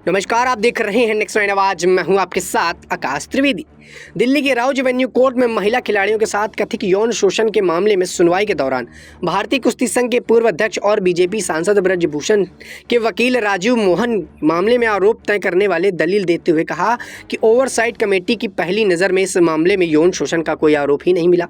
नमस्कार, आप देख रहे हैं नेक्स्ट नाइन आवाज। मैं हूं आपके साथ आकाश त्रिवेदी। दिल्ली के राउज एवेन्यू कोर्ट में महिला खिलाड़ियों के साथ कथित यौन शोषण के मामले में सुनवाई के दौरान भारतीय कुश्ती संघ के पूर्व अध्यक्ष और बीजेपी सांसद ब्रजभूषण के वकील राजीव मोहन मामले में आरोप तय करने वाले दलील देते हुए कहा कि ओवरसाइट कमेटी की पहली नज़र में इस मामले में यौन शोषण का कोई आरोप ही नहीं मिला।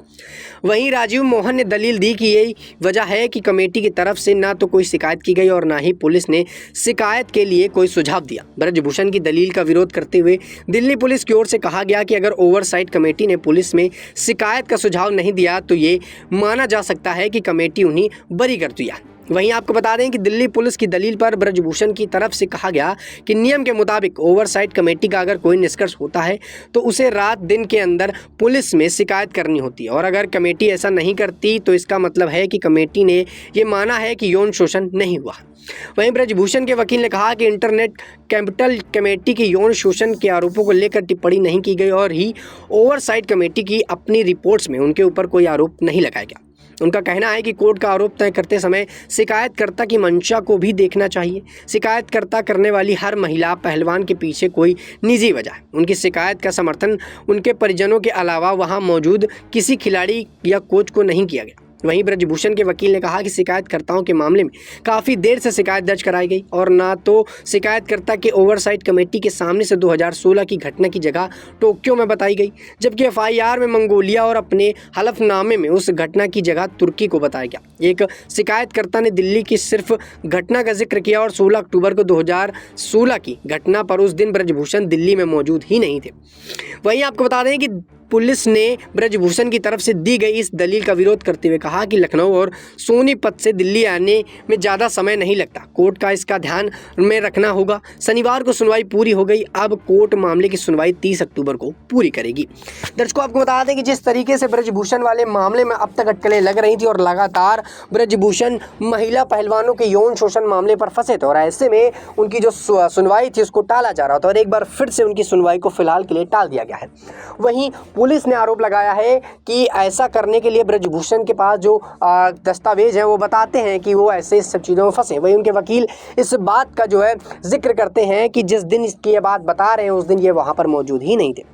वहीं राजीव मोहन ने दलील दी कि यही वजह है कि कमेटी की तरफ से ना तो कोई शिकायत की गई और ना ही पुलिस ने शिकायत के लिए कोई सुझाव दिया। ब्रजभूषण की दलील का विरोध करते हुए दिल्ली पुलिस की ओर से कहा गया कि अगर ओवरसाइट कमेटी ने पुलिस में शिकायत का सुझाव नहीं दिया तो ये माना जा सकता है कि कमेटी उन्हें बरी कर दिया। वहीं आपको बता दें कि दिल्ली पुलिस की दलील पर ब्रजभूषण की तरफ से कहा गया कि नियम के मुताबिक ओवरसाइट कमेटी का अगर कोई निष्कर्ष होता है तो उसे रात दिन के अंदर पुलिस में शिकायत करनी होती है और अगर कमेटी ऐसा नहीं करती तो इसका मतलब है कि कमेटी ने ये माना है कि यौन शोषण नहीं हुआ। वहीं ब्रजभूषण के वकील ने कहा कि इंटरनेट कैपिटल कमेटी के यौन शोषण के आरोपों को लेकर टिप्पणी नहीं की गई और ही ओवरसाइट कमेटी की अपनी रिपोर्ट्स में उनके ऊपर कोई आरोप नहीं लगाया गया। उनका कहना है कि कोर्ट का आरोप तय करते समय शिकायतकर्ता की मंशा को भी देखना चाहिए। शिकायतकर्ता करने वाली हर महिला पहलवान के पीछे कोई निजी वजह है। उनकी शिकायत का समर्थन उनके परिजनों के अलावा वहां मौजूद किसी खिलाड़ी या कोच को नहीं किया गया। वहीं ब्रजभूषण के वकील ने कहा कि शिकायतकर्ताओं के मामले में काफ़ी देर से शिकायत दर्ज कराई गई और ना तो शिकायतकर्ता के ओवरसाइट कमेटी के सामने से 2016 की घटना की जगह टोक्यो में बताई गई, जबकि एफआईआर में मंगोलिया और अपने हलफनामे में उस घटना की जगह तुर्की को बताया गया। एक शिकायतकर्ता ने दिल्ली की सिर्फ घटना का जिक्र किया और 16 अक्टूबर को 2016 की घटना पर उस दिन ब्रजभूषण दिल्ली में मौजूद ही नहीं थे। वहीं आपको बता दें कि पुलिस ने ब्रजभूषण की तरफ से दी गई इस दलील का विरोध करते हुए कहा कि लखनऊ और सोनीपत से दिल्ली आने में ज़्यादा समय नहीं लगता, कोर्ट का इसका ध्यान में रखना होगा। शनिवार को सुनवाई पूरी हो गई, अब कोर्ट मामले की सुनवाई 30 अक्टूबर को पूरी करेगी। दर्शकों, आपको बता दें कि जिस तरीके से ब्रजभूषण वाले मामले में अब तक अटकलें लग रही थी और लगातार ब्रजभूषण महिला पहलवानों के यौन शोषण मामले पर फंसे थे और ऐसे में उनकी जो सुनवाई थी उसको टाला जा रहा था और एक बार फिर से उनकी सुनवाई को फिलहाल के लिए टाल दिया गया है। वहीं पुलिस ने आरोप लगाया है कि ऐसा करने के लिए ब्रजभूषण के पास जो दस्तावेज हैं वो बताते हैं कि वो ऐसे सब चीज़ों में फंसे। वहीं उनके वकील इस बात का जो है जिक्र करते हैं कि जिस दिन इसकी ये बात बता रहे हैं उस दिन ये वहाँ पर मौजूद ही नहीं थे।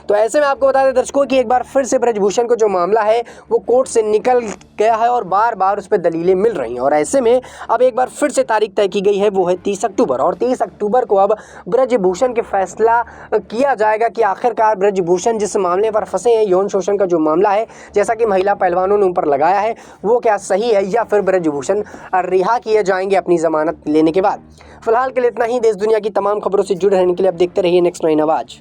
तो ऐसे में आपको बता दें दर्शकों कि एक बार फिर से ब्रजभूषण को जो मामला है वो कोर्ट से निकल गया है और बार बार उस पर दलीलें मिल रही हैं और ऐसे में अब एक बार फिर से तारीख तय की गई है, वो है 30 अक्टूबर और 30 अक्टूबर को अब ब्रजभूषण के फैसला किया जाएगा कि आखिरकार ब्रजभूषण जिस मामले पर फंसे हैं, यौन शोषण का जो मामला है जैसा कि महिला पहलवानों ने ऊपर लगाया है, वो क्या सही है या फिर ब्रजभूषण रिहा किए जाएंगे अपनी जमानत लेने के बाद। फिलहाल के लिए इतना ही। देश दुनिया की तमाम खबरों से जुड़े रहने के लिए आप देखते रहिए नेक्स्ट नाइन आवाज।